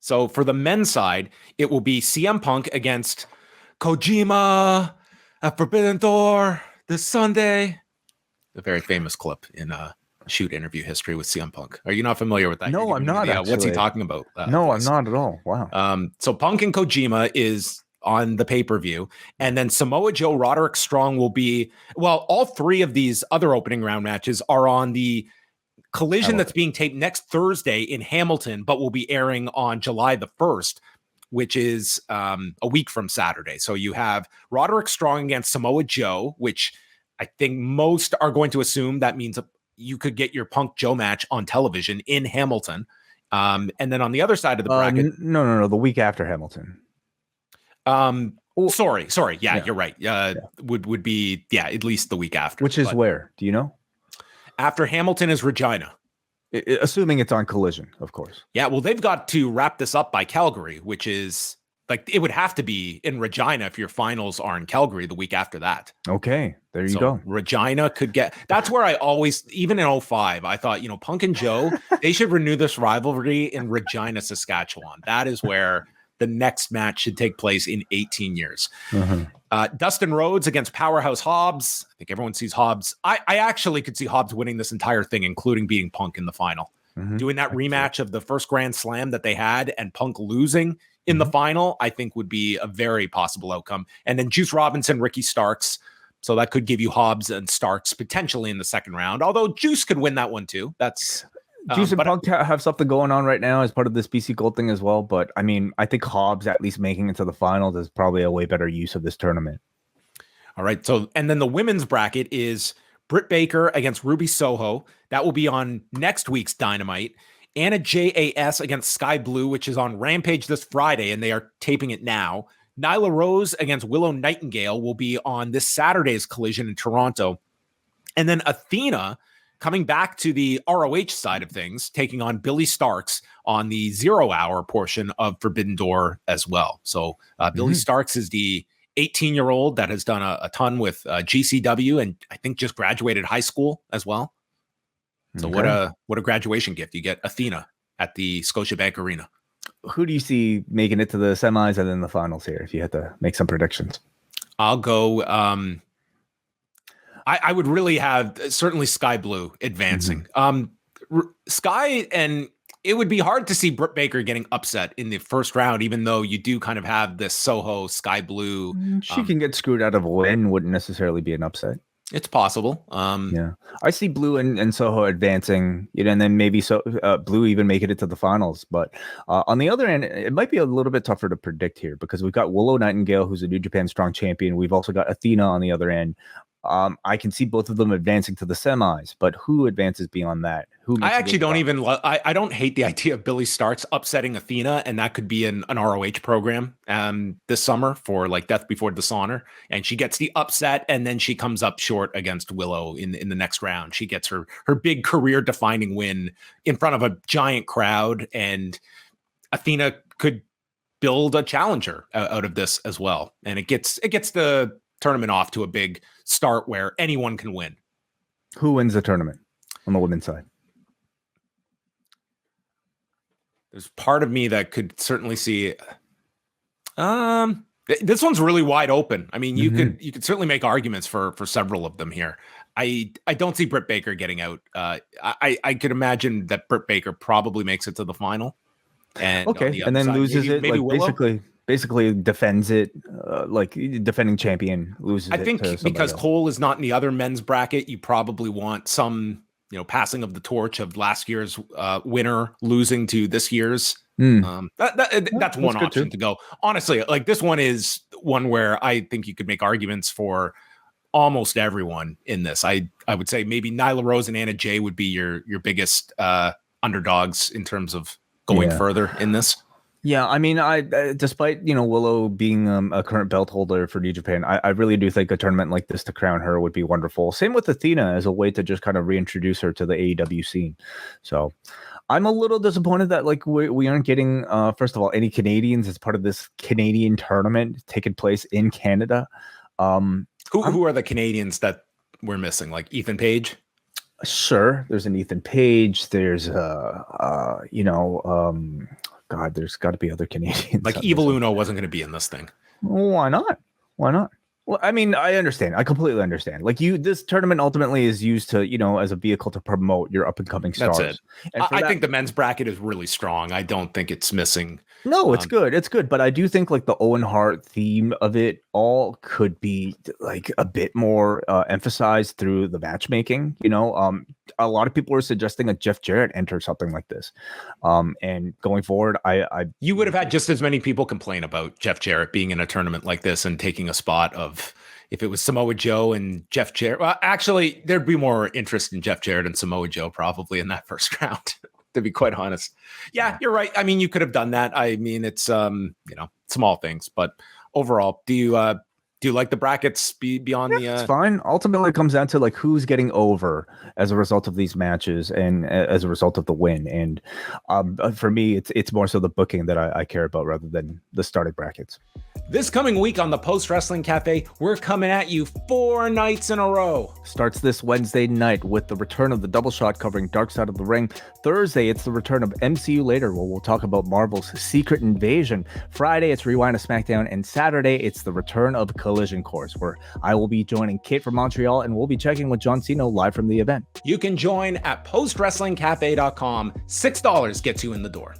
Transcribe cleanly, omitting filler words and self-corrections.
So for the men's side, it will be CM Punk against Kojima at Forbidden Door this Sunday. A very famous clip in shoot interview history with CM Punk. Are you not familiar with that? No, I'm not. Actually, what's he talking about? No, voice. I'm not at all. Wow. So Punk and Kojima is on the pay-per-view, and then Samoa Joe, Roderick Strong will be. Well, all three of these other opening round matches are on the Collision that's being taped next Thursday in Hamilton, but will be airing on July the 1st, which is a week from Saturday. So you have Roderick Strong against Samoa Joe, which I think most are going to assume that means you could get your Punk Joe match on television in Hamilton. And then on the other side of the bracket. No. The week after Hamilton. Sorry. Yeah, you're right. Would be, at least the week after. Which is where? Do you know? After Hamilton is Regina. Assuming it's on Collision, of course. Yeah, well, they've got to wrap this up by Calgary, which is like it would have to be in Regina if your finals are in Calgary the week after that. Okay, there you go. Regina could get. That's where I always, even in 05, I thought, Punk and Joe, they should renew this rivalry in Regina, Saskatchewan. That is where the next match should take place in 18 years. Dustin Rhodes against Powerhouse Hobbs. I think everyone sees Hobbs. I actually could see Hobbs winning this entire thing, including beating Punk in the final. Doing that rematch of the first Grand Slam that they had and Punk losing in the final, I think would be a very possible outcome. And then Juice Robinson, Ricky Starks. So that could give you Hobbs and Starks potentially in the second round. Although Juice could win that one too. That's Juice and Punk have something going on right now as part of this BC Gold thing as well. But I mean, I think Hobbs at least making it to the finals is probably a way better use of this tournament. All right. So, and then the women's bracket is Britt Baker against Ruby Soho. That will be on next week's Dynamite. Anna JAS against Sky Blue, which is on Rampage this Friday, and they are taping it now. Nyla Rose against Willow Nightingale will be on this Saturday's Collision in Toronto. And then Athena coming back to the ROH side of things, taking on Billy Starks on the 0 hour portion of Forbidden Door as well. So Billy Starks is the 18-year-old that has done a ton with GCW and I think just graduated high school as well. So what a graduation gift. You get Athena at the Scotiabank Arena. Who do you see making it to the semis and then the finals here if you had to make some predictions? I'll go I would really have certainly Sky Blue advancing. Sky, and it would be hard to see Britt Baker getting upset in the first round, even though you do kind of have this Soho Sky Blue. She can get screwed out of a win, wouldn't necessarily be an upset. It's possible. Yeah, I see Blue and Soho advancing, and then maybe Blue even making it to the finals. But on the other end, it might be a little bit tougher to predict here because we've got Willow Nightingale, who's a New Japan Strong champion. We've also got Athena on the other end. I can see both of them advancing to the semis, but who advances beyond that? I actually don't even. I don't hate the idea of Billy Starks upsetting Athena, and that could be an ROH program this summer for like Death Before Dishonor, and she gets the upset, and then she comes up short against Willow in the next round. She gets her big career defining win in front of a giant crowd, and Athena could build a challenger out of this as well, and it gets the tournament off to a big start where anyone can win. Who wins the tournament on the women's side? There's part of me that could certainly see this one's really wide open. I mean, you could certainly make arguments for several of them here. I don't see Britt Baker getting out. I could imagine that Britt Baker probably makes it to the final. And and then loses maybe like basically defends it, like defending champion loses. I think because else. Cole is not in the other men's bracket, you probably want some, passing of the torch of last year's winner losing to this year's. That's one option to go. Honestly, like this one is one where I think you could make arguments for almost everyone in this. I would say maybe Nyla Rose and Anna Jay would be your biggest underdogs in terms of going further in this. Yeah, I mean, despite Willow being a current belt holder for New Japan, I really do think a tournament like this to crown her would be wonderful. Same with Athena as a way to just kind of reintroduce her to the AEW scene. So I'm a little disappointed that we aren't getting first of all any Canadians as part of this Canadian tournament taking place in Canada. Who are the Canadians that we're missing? Like Ethan Page? Sure, there's an Ethan Page. There's God, there's got to be other Canadians. Like on Evil this. Uno wasn't going to be in this thing. Why not? Why not? Well, I mean, I understand. I completely understand. Like this tournament ultimately is used to, as a vehicle to promote your up and coming stars. That's it. And I think the men's bracket is really strong. I don't think it's missing. No, it's good. It's good. But I do think like the Owen Hart theme of it all could be like a bit more emphasized through the matchmaking. A lot of people are suggesting a Jeff Jarrett enter something like this. And going forward, you would have had just as many people complain about Jeff Jarrett being in a tournament like this and taking a spot of if it was Samoa Joe and Jeff Jarrett. Well, actually, there'd be more interest in Jeff Jarrett and Samoa Joe probably in that first round. To be quite honest. Yeah, you're right. I mean, you could have done that. I mean, it's small things, but overall, do you like the brackets beyond the it's fine. Ultimately it comes down to like who's getting over as a result of these matches and as a result of the win. And for me, it's more so the booking that I care about rather than the starting brackets. This coming week on the Post Wrestling Cafe, we're coming at you 4 nights in a row. Starts this Wednesday night with the return of the Double Shot covering Dark Side of the Ring. Thursday, it's the return of MCU Later, where we'll talk about Marvel's Secret Invasion. Friday, it's Rewind of SmackDown. And Saturday, it's the return of Collision Course, where I will be joining Kate from Montreal, and we'll be checking with John Cena live from the event. You can join at postwrestlingcafe.com. $6 gets you in the door.